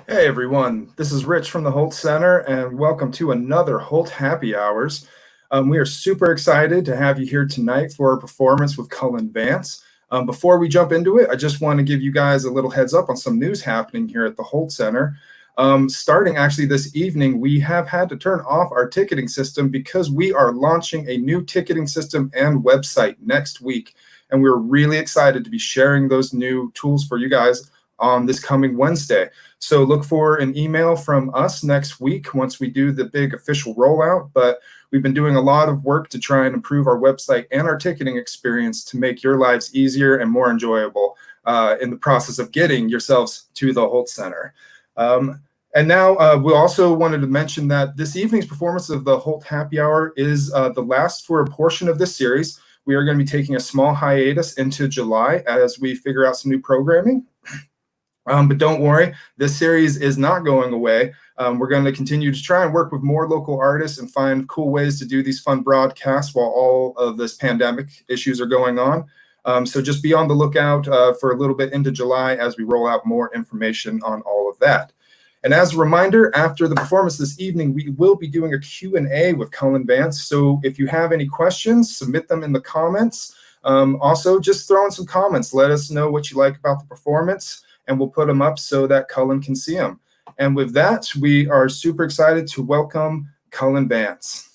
Hey everyone, this is Rich from the Hult Center, and welcome to another Hult Happy Hours. We are super excited to have you here tonight for our performance with Cullen Vance. Before we jump into it, I just want to give you guys a little heads up on some news happening here at the Hult Center. Starting actually this evening, we have had to turn off our ticketing system because we are launching a new ticketing system and website next week. And we're really excited to be sharing those new tools for you guys on this coming Wednesday. So look for an email from us next week once we do the big official rollout. But we've been doing a lot of work to try and improve our website and our ticketing experience to make your lives easier and more enjoyable in the process of getting yourselves to the Hult Center. And now we also wanted to mention that this evening's performance of the Hult Happy Hour is the last for a portion of this series. We are going to be taking a small hiatus into July as we figure out some new programming. But don't worry, this series is not going away. We're going to continue to try and work with more local artists and find cool ways to do these fun broadcasts while all of this pandemic issues are going on. So just be on the lookout for a little bit into July as we roll out more information on all of that. And as a reminder, after the performance this evening, we will be doing a Q&A with Cullen Vance. So if you have any questions, submit them in the comments. Also, just throw in some comments. Let us know what you like about the performance, and we'll put them up so that Cullen can see them. And with that, we are super excited to welcome Cullen Vance.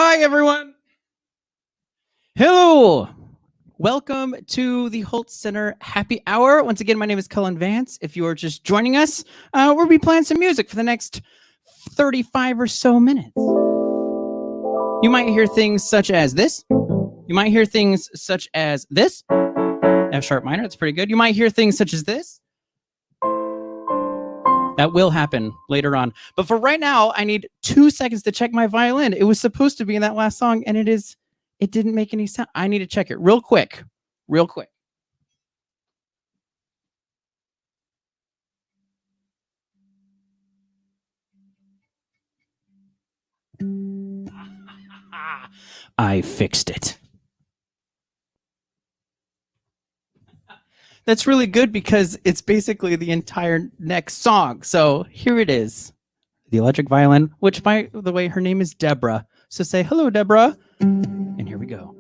Hi, everyone. Hello. Welcome to the Hult Center Happy Hour. Once again, my name is Cullen Vance. If you are just joining us, we'll be playing some music for the next 35 or so minutes. You might hear things such as this. You might hear things such as this. F sharp minor, that's pretty good. You might hear things such as this. That will happen later on. But for right now, I need 2 seconds to check my violin. It was supposed to be in that last song, and it didn't make any sound. I need to check it real quick. Real quick. I fixed it. That's really good because it's basically the entire next song. So here it is. The electric violin, which by the way, her name is Deborah. So say hello, Deborah. And here we go.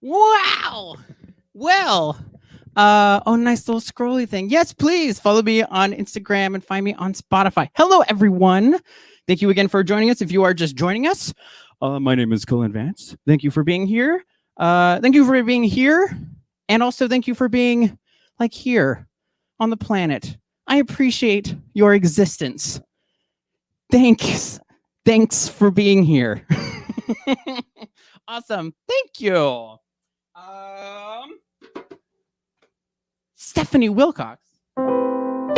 Wow. Well, oh, nice little scrolly thing. Yes, please follow me on Instagram and find me on Spotify. Hello, everyone. Thank you again for joining us. If you are just joining us, my name is Cullen Vance. Thank you for being here. Thank you for being here. And also thank you for being like here on the planet. I appreciate your existence. Thanks. Thanks for being here. Awesome. Thank you. Stephanie Wilcox. I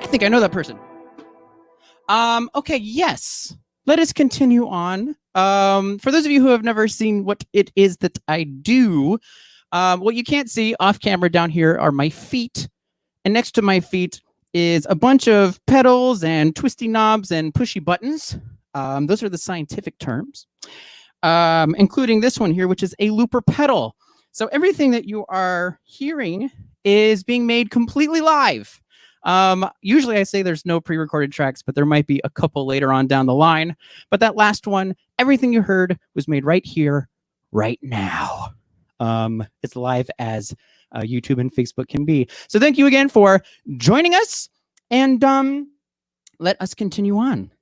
think I know that person. Okay, yes. Let us continue on. For those of you who have never seen what it is that I do, what you can't see off camera down here are my feet. And next to my feet is a bunch of pedals and twisty knobs and pushy buttons. Those are the scientific terms, including this one here, which is a looper pedal. So everything that you are hearing is being made completely live. Usually I say there's no pre-recorded tracks, but there might be a couple later on down the line. But that last one, everything you heard was made right here, right now. It's live as YouTube and Facebook can be. So thank you again for joining us, and let us continue on.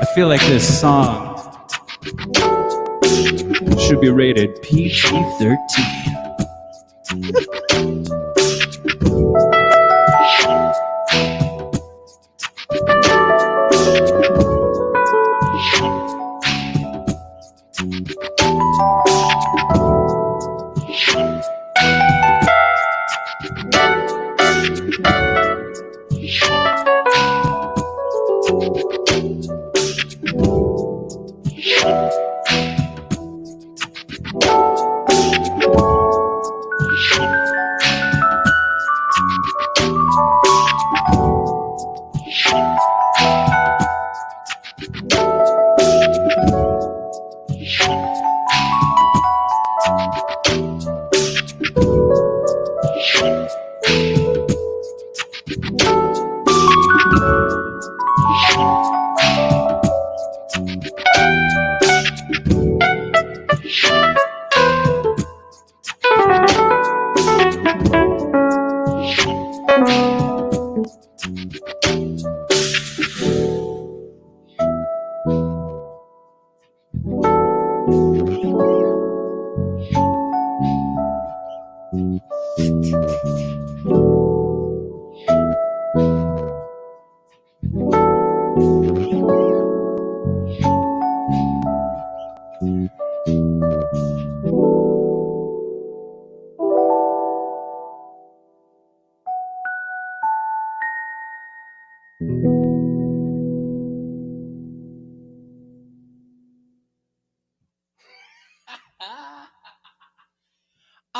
I feel like this song should be rated PG-13.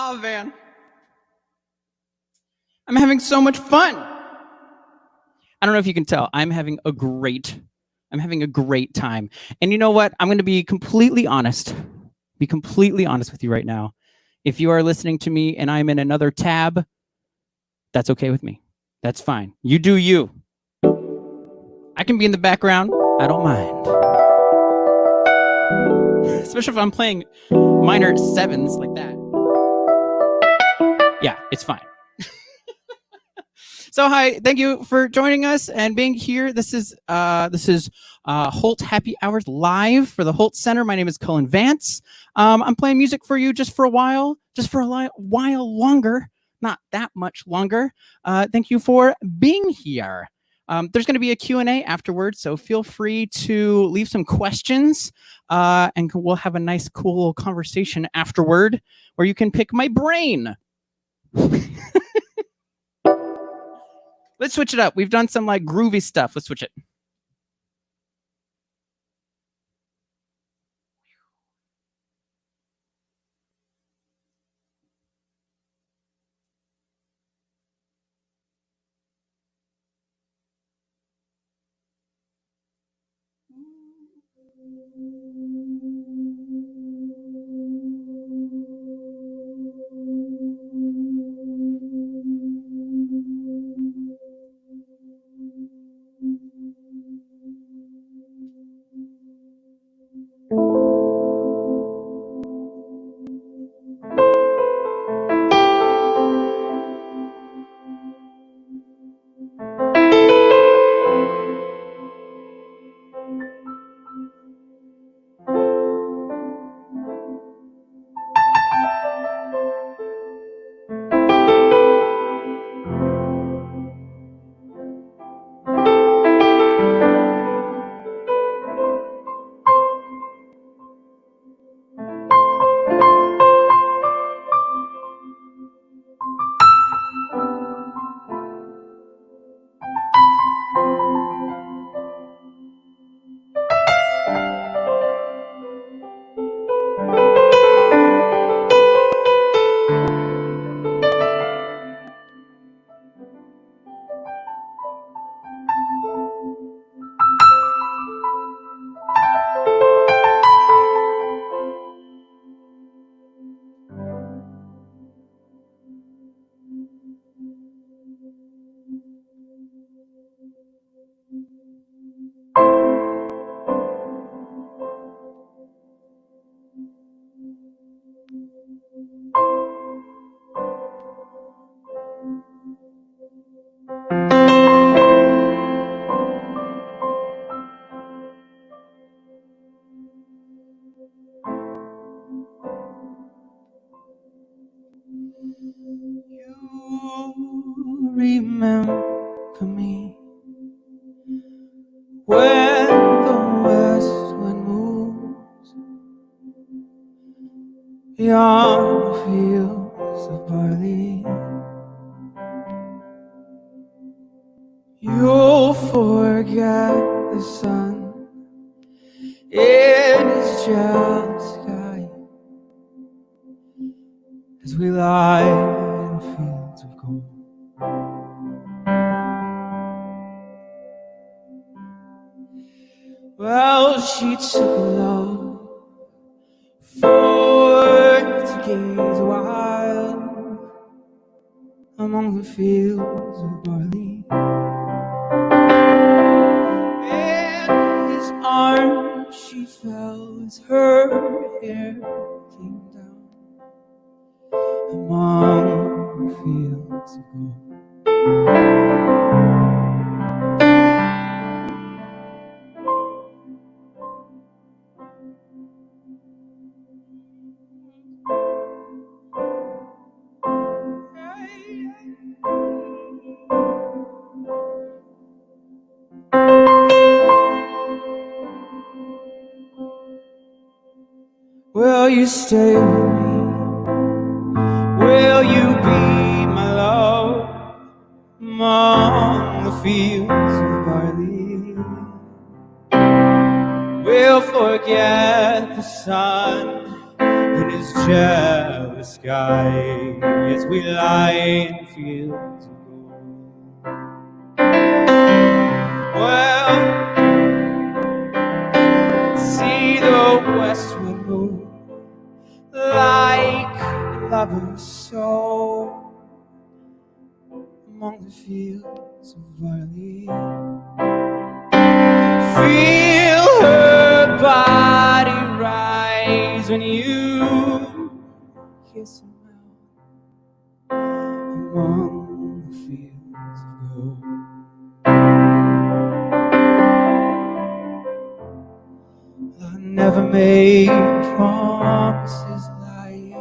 Oh, man. I'm having so much fun. I don't know if you can tell. I'm having a great time. And you know what? I'm going to be completely honest with you right now. If you are listening to me and I'm in another tab, that's okay with me. That's fine. You do you. I can be in the background. I don't mind. Especially if I'm playing minor sevens like that. Yeah, it's fine. So hi, thank you for joining us and being here. This is Hult Happy Hours live for the Hult Center. My name is Cullen Vance. I'm playing music for you just for a while longer, not that much longer. Thank you for being here. There's going to be a Q&A afterwards, so feel free to leave some questions, and we'll have a nice, cool little conversation afterward where you can pick my brain. Let's switch it up. We've done some like groovy stuff. Let's switch it. You remember me when the west wind moves beyond the fields of barley. You'll forget the sun in his jealous sky as we lie in fields of gold. Well, she took love for to gaze a while among the fields of barley. In his arms she fell as her hair came down among the fields of gold. Will you stay with me? Will you be my love among the fields of barley? We'll forget the sun in his jealous the sky as we lie in fields of gold. Well, see the westward move like lovers so among the fields of barley. Feel her body rise when you kiss her mouth among the fields of gold. I never made promises lightly.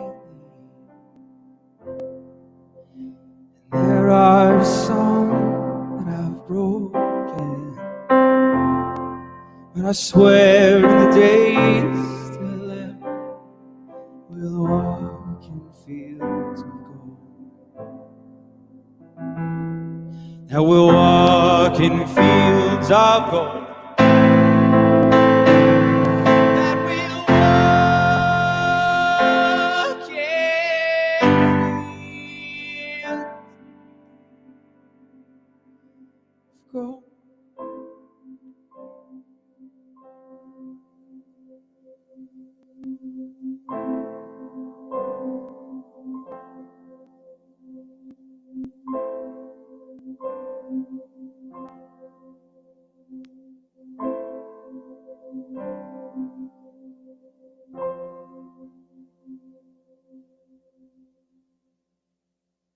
There are some that I've broken, but I swear in the days to live, we'll walk in fields of gold. Now we'll walk in fields of gold. That we'll walk in fields of gold.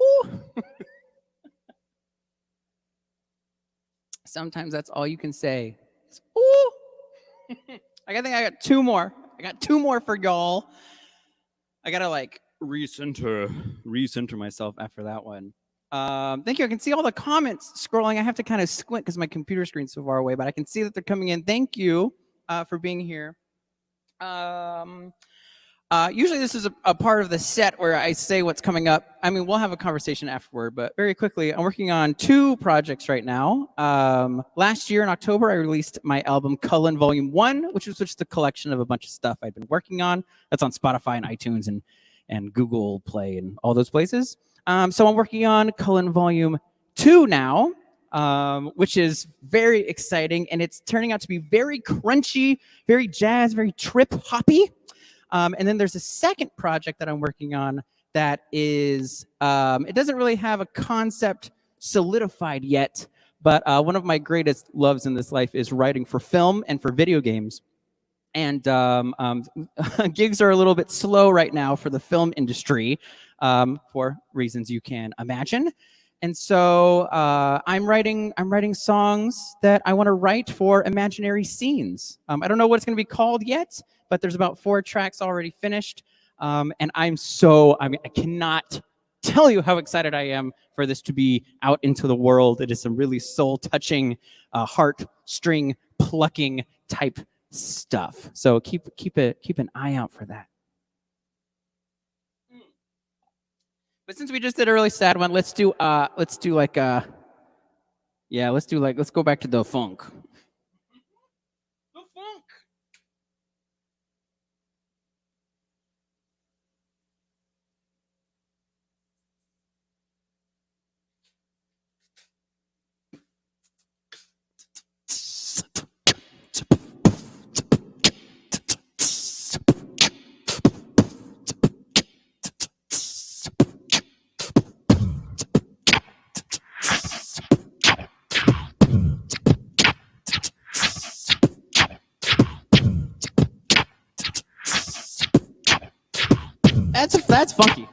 Ooh. Sometimes that's all you can say. It's, ooh. I think I got two more. I got two more for y'all. I gotta like recenter myself after that one. Thank you. I can see all the comments scrolling. I have to kind of squint because my computer screen's so far away, but I can see that they're coming in. Thank you for being here. Usually this is a part of the set where I say what's coming up. I mean, we'll have a conversation afterward, but very quickly, I'm working on two projects right now. Last year in October, I released my album Cullen Volume 1, which was just a collection of a bunch of stuff I've been working on. That's on Spotify and iTunes and Google Play and all those places. So I'm working on Cullen Volume 2 now, which is very exciting, and it's turning out to be very crunchy, very jazz, very trip-hoppy. And then there's a second project that I'm working on that is, it doesn't really have a concept solidified yet, but one of my greatest loves in this life is writing for film and for video games. And gigs are a little bit slow right now for the film industry for reasons you can imagine. And so I'm writing songs that I want to write for imaginary scenes. I don't know what it's going to be called yet, but there's about 4 tracks already finished. And I cannot tell you how excited I am for this to be out into the world. It is some really soul-touching, heart-string plucking type stuff. So keep an eye out for that. But since we just did a really sad one, let's go back to the funk. The funk. That's funky.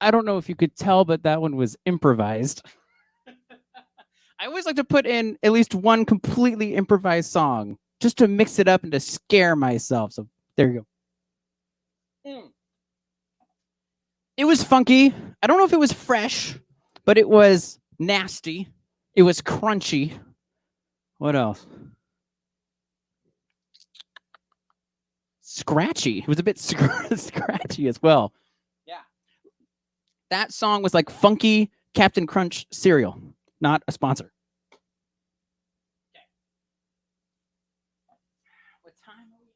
I don't know if you could tell, but that one was improvised. I always like to put in at least one completely improvised song just to mix it up and to scare myself. So there you go. It was funky. I don't know if it was fresh, but it was nasty. It was crunchy. What else? Scratchy. It was a bit scratchy as well. Yeah. That song was like funky Captain Crunch cereal, not a sponsor. Okay. What time are we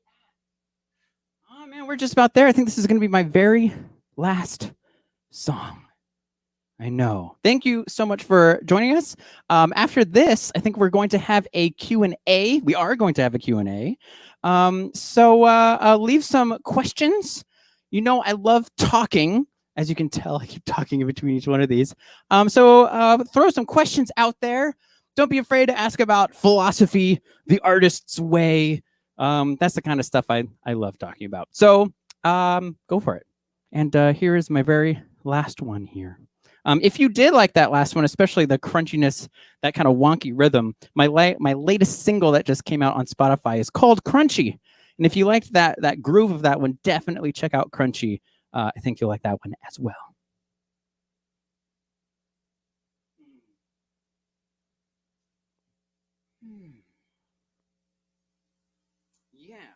at? Oh man, we're just about there. I think this is going to be my very last song. I know. Thank you so much for joining us. After this, I think we're going to have a Q&A. We are going to have a Q&A. So leave some questions. You know, I love talking. As you can tell, I keep talking in between each one of these. So throw some questions out there. Don't be afraid to ask about philosophy, the artist's way. That's the kind of stuff I love talking about. So go for it. And here is my very last one here. If you did like that last one, especially the crunchiness, that kind of wonky rhythm, my latest single that just came out on Spotify is called Crunchy. And if you liked that groove of that one, definitely check out Crunchy. I think you'll like that one as well. Yeah.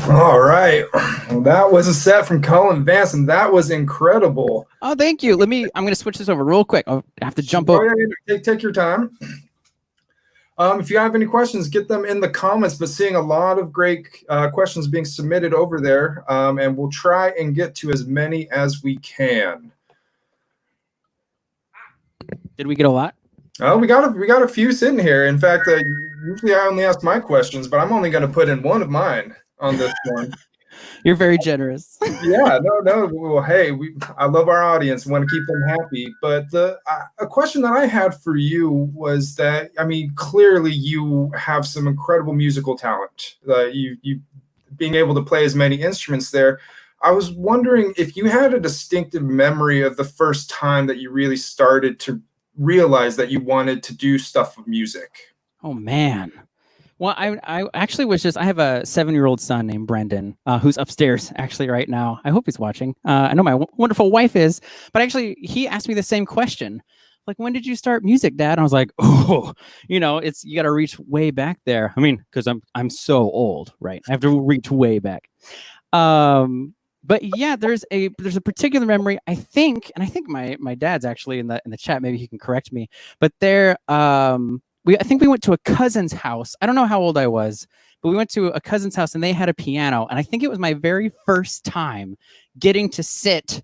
All right. Well, that was a set from Cullen Vance, and that was incredible. Oh, thank you. I'm going to switch this over real quick. I have to jump over. Yeah, take your time. If you have any questions, get them in the comments, but seeing a lot of great questions being submitted over there, and we'll try and get to as many as we can. Did we get a lot? Oh, we got a few sitting here. In fact, usually I only ask my questions, but I'm only going to put in one of mine on this one. You're very generous. Yeah, no. Well, hey, I love our audience. Want to keep them happy. But a question that I had for you was that, I mean, clearly you have some incredible musical talent. You being able to play as many instruments there. I was wondering if you had a distinctive memory of the first time that you really started to realize that you wanted to do stuff with music. Oh, man. Well, I actually was I have a 7-year-old son named Brendan, who's upstairs actually right now. I hope he's watching. I know my wonderful wife is, but actually he asked me the same question. Like, when did you start music, Dad? And I was like, oh, you got to reach way back there. I mean, because I'm so old, right? I have to reach way back. But yeah, there's a particular memory, I think, and I think my dad's actually in the chat. Maybe he can correct me. But I think we went to a cousin's house. I don't know how old I was, but we went to a cousin's house and they had a piano. And I think it was my very first time getting to sit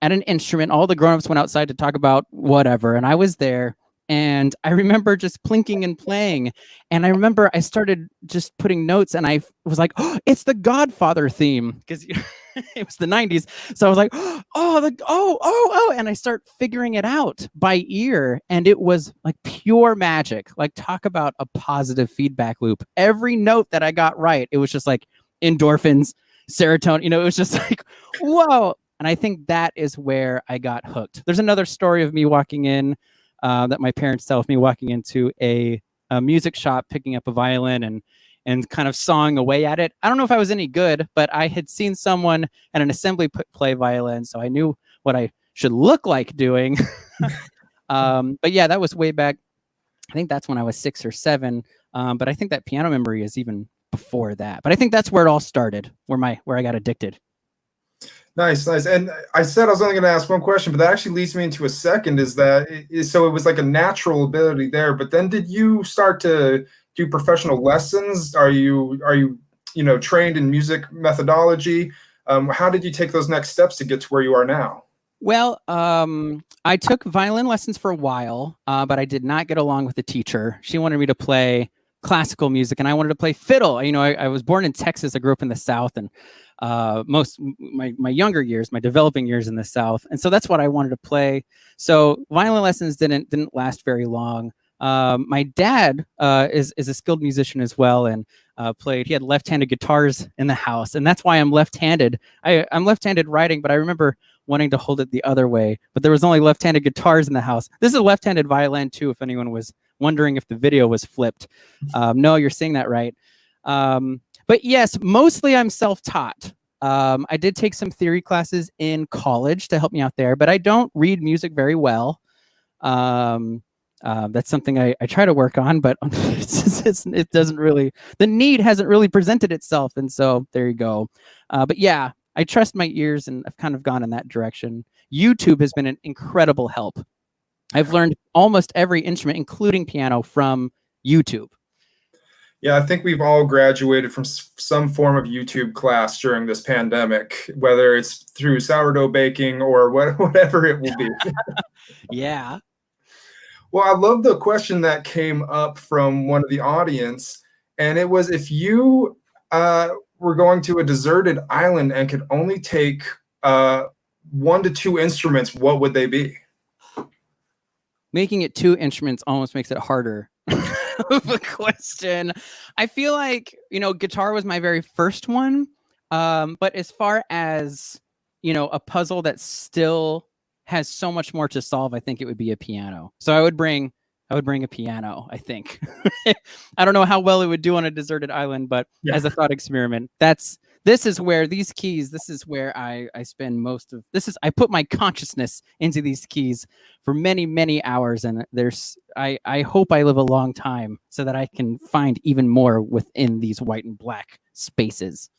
at an instrument. All the grown-ups went outside to talk about whatever, and I was there. And I remember just plinking and playing. And I remember I started just putting notes, and I was like, oh, it's the Godfather theme, because it was the 90s. So I was like, oh, and I start figuring it out by ear. And it was like pure magic. Like, talk about a positive feedback loop. Every note that I got right, it was just like endorphins, serotonin, it was just like, whoa. And I think that is where I got hooked. There's another story of me walking in, that my parents tell of me walking into a music shop, picking up a violin and kind of sawing away at it. I don't know if I was any good, but I had seen someone at an assembly play violin, so I knew what I should look like doing. But yeah, that was way back. I think that's when I was 6 or 7. But I think that piano memory is even before that. But I think that's where it all started, where I got addicted. Nice. And I said I was only going to ask one question, but that actually leads me into a second. So it was like a natural ability there, but then did you start to do professional lessons? Are you trained in music methodology? How did you take those next steps to get to where you are now? Well, I took violin lessons for a while, but I did not get along with the teacher. She wanted me to play classical music, and I wanted to play fiddle. I was born in Texas. I grew up in the South, and most my younger years, my developing years in the South, and so that's what I wanted to play. So violin lessons didn't last very long. My dad is a skilled musician as well, and he had left-handed guitars in the house, and that's why I'm left-handed. I'm left-handed writing, but I remember wanting to hold it the other way, but there was only left-handed guitars in the house. This is a left-handed violin too, if anyone was wondering if the video was flipped. No, you're seeing that right. But yes, mostly I'm self-taught. I did take some theory classes in college to help me out there, but I don't read music very well. That's something I try to work on, but it doesn't really, the need hasn't really presented itself. And so there you go. But yeah, I trust my ears, and I've kind of gone in that direction. YouTube has been an incredible help. I've learned almost every instrument, including piano, from YouTube. Yeah, I think we've all graduated from some form of YouTube class during this pandemic, whether it's through sourdough baking or whatever it will be. Yeah. Well, I love the question that came up from one of the audience, and it was, if you were going to a deserted island and could only take 1 to 2 instruments, what would they be? Making it 2 instruments almost makes it harder of a question. I feel like, guitar was my very first one. But as far as, a puzzle that still has so much more to solve, I think it would be a piano. So I would bring a piano, I think. I don't know how well it would do on a deserted island, but as a thought experiment, this is where these keys, this is where I spend most of, I put my consciousness into these keys for many, many hours. And I hope I live a long time so that I can find even more within these white and black spaces.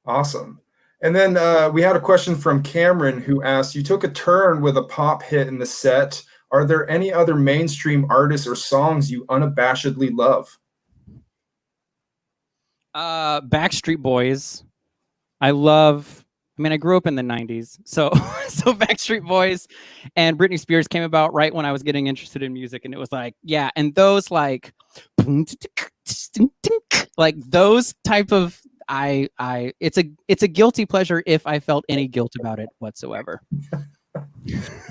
Awesome. And then we had a question from Cameron, who asked, you took a turn with a pop hit in the set. Are there any other mainstream artists or songs you unabashedly love? Backstreet Boys. I grew up in the 90s. So Backstreet Boys and Britney Spears came about right when I was getting interested in music. And it was like, yeah. And those like those type of, it's a guilty pleasure if I felt any guilt about it whatsoever.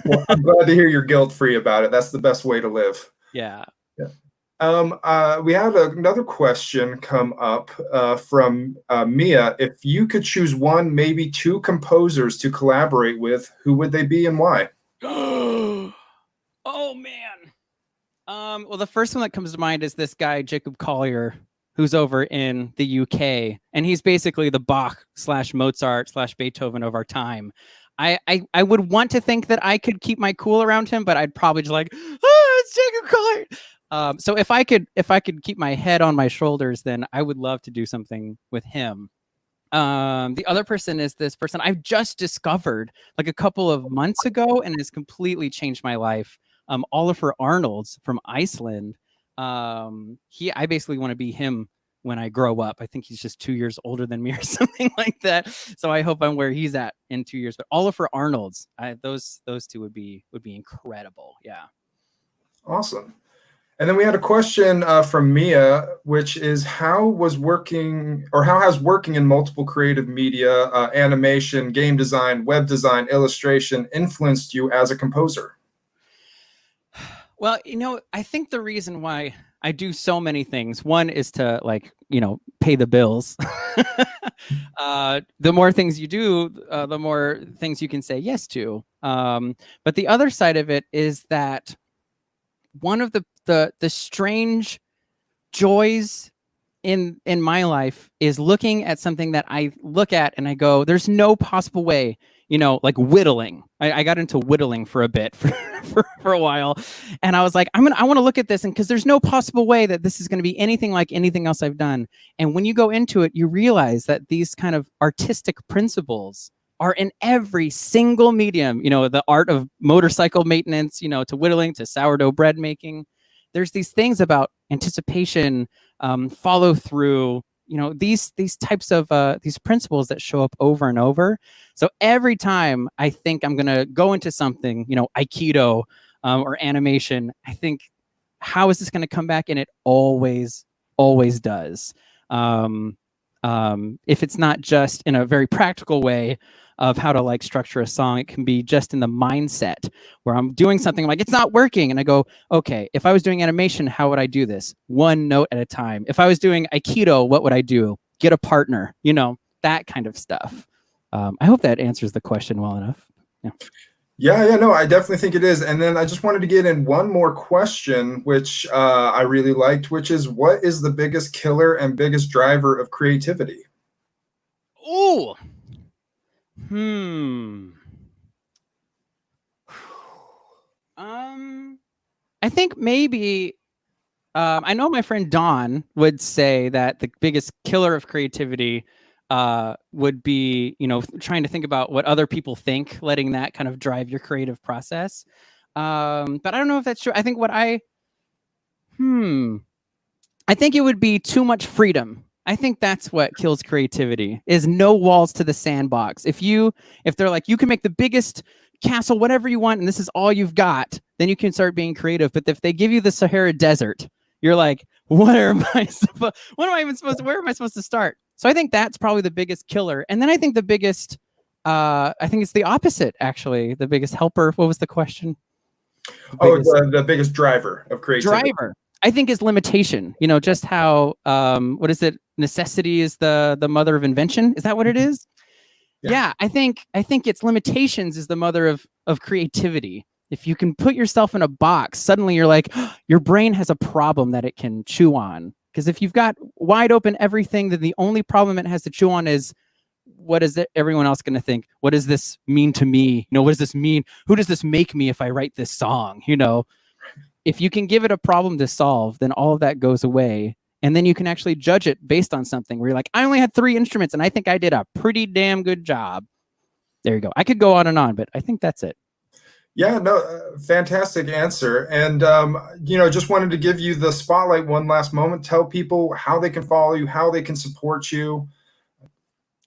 Well, I'm glad to hear you're guilt-free about it. That's the best way to live. Yeah. We had another question come up from Mia. If you could choose 1, maybe 2 composers to collaborate with, who would they be and why? Oh man. Well, the first one that comes to mind is this guy, Jacob Collier, who's over in the UK, and he's basically the Bach / Mozart / Beethoven of our time. I would want to think that I could keep my cool around him, but I'd probably just like, it's Jacob Collier. So if I could keep my head on my shoulders, then I would love to do something with him. The other person is this person I've just discovered like a couple of months ago, and has completely changed my life. Oliver Arnolds from Iceland. I basically want to be him when I grow up. I think he's just 2 years older than me or something like that. So I hope I'm where he's at in 2 years. But Oliver Arnolds, those 2 would be incredible. Yeah. Awesome. And then we had a question from Mia, which is, how has working in multiple creative media, animation, game design, web design, illustration influenced you as a composer? Well, I think the reason why I do so many things, one is to pay the bills. The more things you do, the more things you can say yes to. But the other side of it is that one of the strange joys in my life is looking at something that I look at and I go, there's no possible way, like whittling. I got into whittling for a bit for a while. And I was like, I want to look at this, and because there's no possible way that this is going to be anything like anything else I've done. And when you go into it, you realize that these kind of artistic principles are in every single medium, the art of motorcycle maintenance, to whittling, to sourdough bread making. There's these things about anticipation, follow through, these types of these principles that show up over and over. So every time I think I'm going to go into something, Aikido or animation, I think how is this going to come back? And it always does. If it's not just in a very practical way of how to like structure a song, it can be just in the mindset where I'm doing something like it's not working, and I go, okay, if I was doing animation, how would I do this? One note at a time. If I was doing Aikido, what would I do? Get a partner, you know, that kind of stuff. I hope that answers the question well enough. Yeah, no, I definitely think it is. And then I just wanted to get in one more question, which I really liked, which is, what is the biggest killer and biggest driver of creativity? Ooh. I think maybe I know my friend Don would say that the biggest killer of creativity would be, you know, trying to think about what other people think, letting that kind of drive your creative process. But I don't know if that's true. I think I think it would be too much freedom. I think that's what kills creativity, is no walls to the sandbox. If they're like, you can make the biggest castle, whatever you want, and this is all you've got, then you can start being creative. But if they give you the Sahara Desert, you're like, where am I supposed to start? So I think that's probably the biggest killer. And then I think the biggest, I think it's the opposite, actually. The biggest helper. What was the question? The biggest driver of creativity. I think is limitation. You know, just how what is it? Necessity is the mother of invention. Is that what it is? Yeah, I think it's limitations is the mother of creativity. If you can put yourself in a box, suddenly you're like, your brain has a problem that it can chew on. Because if you've got wide open everything, then the only problem it has to chew on is, what is it everyone else going to think? What does this mean to me? You know, what does this mean? Who does this make me if I write this song? You know, if you can give it a problem to solve, then all of that goes away. And then you can actually judge it based on something where you're like, I only had 3 instruments and I think I did a pretty damn good job. There you go. I could go on and on, but I think that's it. Yeah, no, fantastic answer. And, you know, just wanted to give you the spotlight one last moment. Tell people how they can follow you, how they can support you.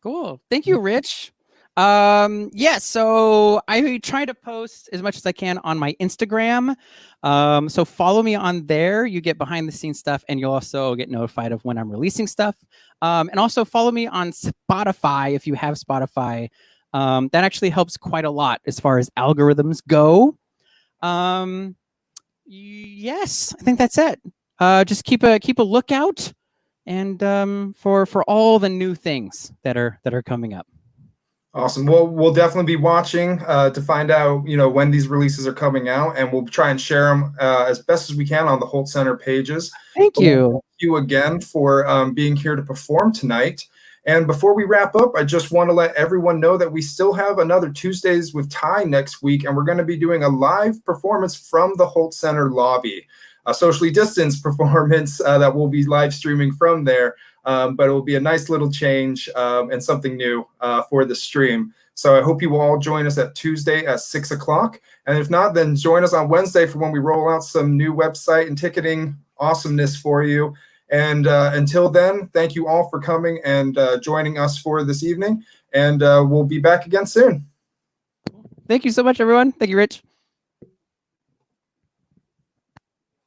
Cool. Thank you, Rich. So I try to post as much as I can on my Instagram. So follow me on there. You get behind the scenes stuff, and you'll also get notified of when I'm releasing stuff. And also follow me on Spotify if you have Spotify. That actually helps quite a lot as far as algorithms go. Yes, I think that's it. Just keep a lookout, and for all the new things that are coming up. Awesome. Well, we'll definitely be watching to find out, you know, when these releases are coming out, and we'll try and share them as best as we can on the Hult Center pages. Thank you. Thank you again for being here to perform tonight. And before we wrap up, I just want to let everyone know that we still have another Tuesdays with Ty next week, and we're going to be doing a live performance from the Hult Center lobby, a socially distanced performance that we'll be live streaming from there. But it will be a nice little change and something new for the stream. So I hope you will all join us at Tuesday at 6 o'clock. And if not, then join us on Wednesday for when we roll out some new website and ticketing awesomeness for you. And until then, thank you all for coming and joining us for this evening. And we'll be back again soon. Thank you so much, everyone. Thank you, Rich.